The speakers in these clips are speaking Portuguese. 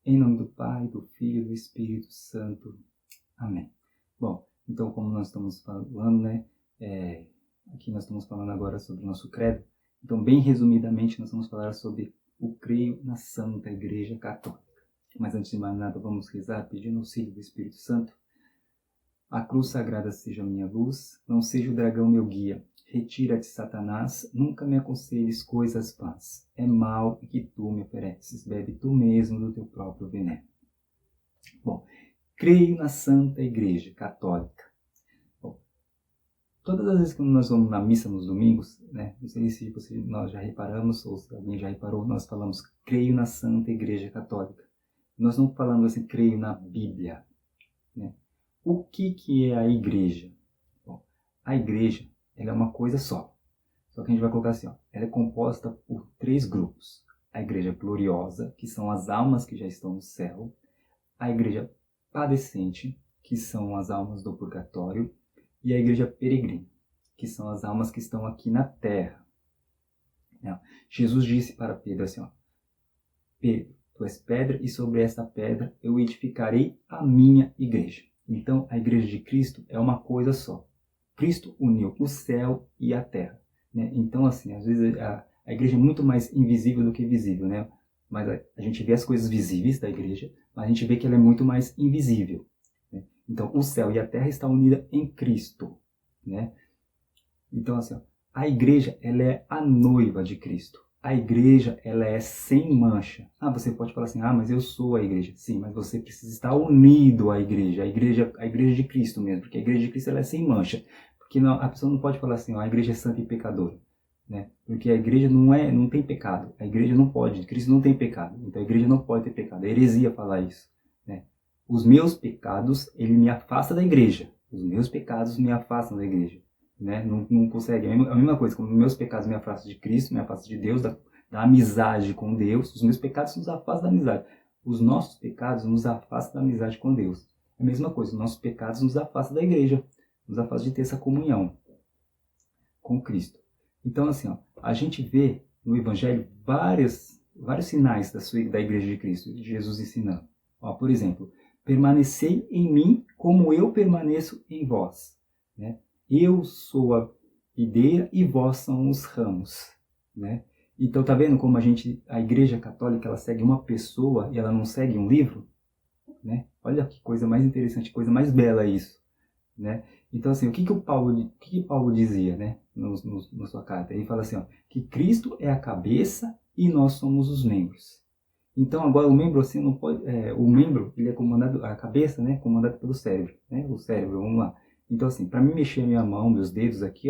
Em nome do Pai, do Filho e do Espírito Santo. Amém. Bom, então como nós estamos falando, né, aqui nós estamos falando agora sobre o nosso credo. Então, bem resumidamente, nós vamos falar sobre o creio na Santa Igreja Católica. Mas antes de mais nada, vamos rezar pedindo o auxílio do Espírito Santo. A cruz sagrada seja minha luz, não seja o dragão meu guia. Retira-te, Satanás, nunca me aconselhes coisas vãs. É mal que tu me ofereces, bebe tu mesmo do teu próprio veneno. Bom, creio na Santa Igreja Católica. Bom, todas as vezes que nós vamos na missa nos domingos, né, não sei se nós já reparamos, ou se alguém já reparou, nós falamos creio na Santa Igreja Católica. Nós não falamos assim, creio na Bíblia, né? O que é a igreja? Bom, a igreja, ela é uma coisa só. Só que a gente vai colocar assim, ó, ela é composta por 3 grupos. A igreja gloriosa, que são as almas que já estão no céu. A igreja padecente, que são as almas do purgatório. E a igreja peregrina, que são as almas que estão aqui na terra. Jesus disse para Pedro assim, ó, Pedro, tu és pedra e sobre esta pedra eu edificarei a minha igreja. Então, a igreja de Cristo é uma coisa só. Cristo uniu o céu e a terra, né? Então, assim, às vezes a igreja é muito mais invisível do que visível, né? Mas a gente vê as coisas visíveis da igreja, mas a gente vê que ela é muito mais invisível, né? Então, o céu e a terra estão unidas em Cristo, né? Então, assim, ó, a igreja, ela é a noiva de Cristo. A igreja, ela é sem mancha. Você pode falar assim, mas eu sou a igreja. Sim, mas você precisa estar unido à igreja. A igreja de Cristo mesmo, porque a igreja de Cristo ela é sem mancha. Porque não, a pessoa não pode falar assim, a igreja é santa e pecadora, né? Porque a igreja não tem pecado. A igreja não pode, Cristo não tem pecado. Então a igreja não pode ter pecado. É heresia falar isso, né? Os meus pecados, ele me afasta da igreja. Os meus pecados me afastam da igreja. Né? Não consegue, é a mesma coisa, como meus pecados me afastam de Cristo, me afastam de Deus, da amizade com Deus, os meus pecados nos afastam da amizade, os nossos pecados nos afastam da amizade com Deus, é a mesma coisa, os nossos pecados nos afastam da igreja, nos afastam de ter essa comunhão com Cristo. Então assim, a gente vê no Evangelho vários sinais da igreja de Cristo, de Jesus ensinando. Por exemplo, permanecei em mim como eu permaneço em vós, né? Eu sou a videira e vós são os ramos, né? Então tá vendo como a igreja católica, ela segue uma pessoa e ela não segue um livro, né? Olha que coisa mais interessante, coisa mais bela isso, né? Então assim, o que Paulo dizia, né, na sua carta? Ele fala assim, que Cristo é a cabeça e nós somos os membros. Então agora o membro assim não pode, o membro ele é comandado, a cabeça, né, comandado pelo cérebro, né? O cérebro, vamos lá. Então, assim, para mim mexer a minha mão, meus dedos aqui,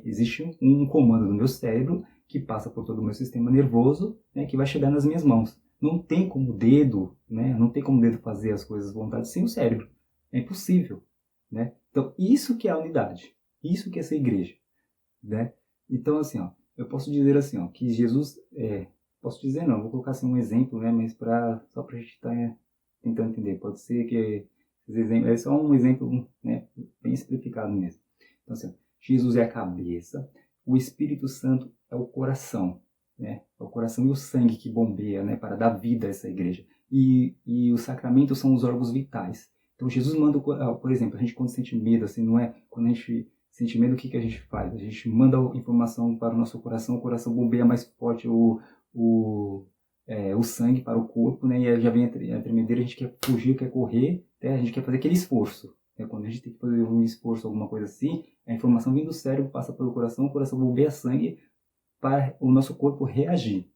existe um comando do meu cérebro que passa por todo o meu sistema nervoso, né, que vai chegar nas minhas mãos. Não tem como o dedo, né, não tem como o dedo fazer as coisas à vontade sem o cérebro. É impossível, né? Então, isso que é a unidade. Isso que é essa igreja, né? Então, assim, eu posso dizer assim, que Jesus... posso dizer não, vou colocar assim um exemplo, né, mas só para a gente estar tentando entender. Pode ser que... é só um exemplo, né, bem simplificado mesmo. Então, assim, Jesus é a cabeça, o Espírito Santo é o coração, né? É o coração e o sangue que bombeia, né, para dar vida a essa igreja. E os sacramentos são os órgãos vitais. Então, Jesus manda, por exemplo, a gente quando sente medo, assim, não é? Quando a gente sente medo, o que a gente faz? A gente manda informação para o nosso coração, o coração bombeia mais forte o sangue para o corpo, né? E aí já vem a tremedeira, a gente quer fugir, quer correr, né? A gente quer fazer aquele esforço, né? Quando a gente tem que fazer um esforço, alguma coisa assim, a informação vem do cérebro, passa pelo coração, o coração bombeia sangue para o nosso corpo reagir,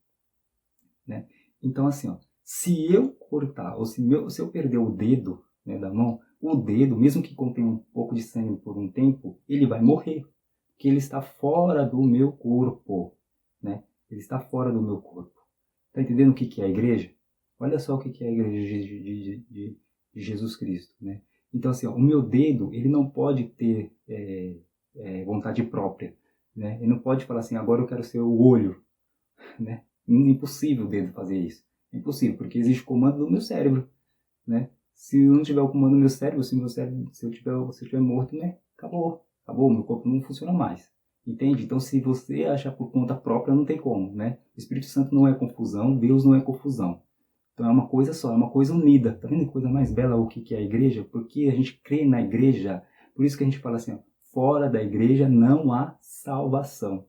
né? Então assim, se eu cortar, ou se eu perder o dedo, né, da mão, o dedo, mesmo que contenha um pouco de sangue por um tempo, ele vai morrer, porque ele está fora do meu corpo, né? Ele está fora do meu corpo. Está entendendo o que é a igreja? Olha só o que é a igreja de Jesus Cristo, né? Então, assim, o meu dedo, ele não pode ter vontade própria, né? Ele não pode falar assim, agora eu quero ser o olho, né? Impossível o dedo fazer isso. É impossível, porque existe o comando do meu cérebro, né? Se eu não tiver o comando do meu cérebro, se eu estiver morto, né? Acabou, meu corpo não funciona mais. Entende? Então, se você achar por conta própria, não tem como, né? O Espírito Santo não é confusão, Deus não é confusão. Então é uma coisa só, é uma coisa unida. Tá vendo que coisa mais bela o que é a igreja? Porque a gente crê na igreja. Por isso que a gente fala assim, ó, fora da igreja não há salvação.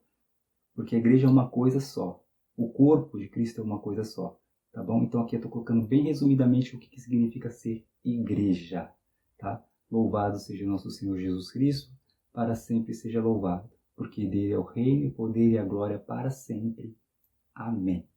Porque a igreja é uma coisa só. O corpo de Cristo é uma coisa só. Tá bom? Então aqui eu estou colocando bem resumidamente o que significa ser igreja. Tá? Louvado seja o nosso Senhor Jesus Cristo, para sempre seja louvado. Porque dele é o reino, o poder e a glória para sempre. Amém.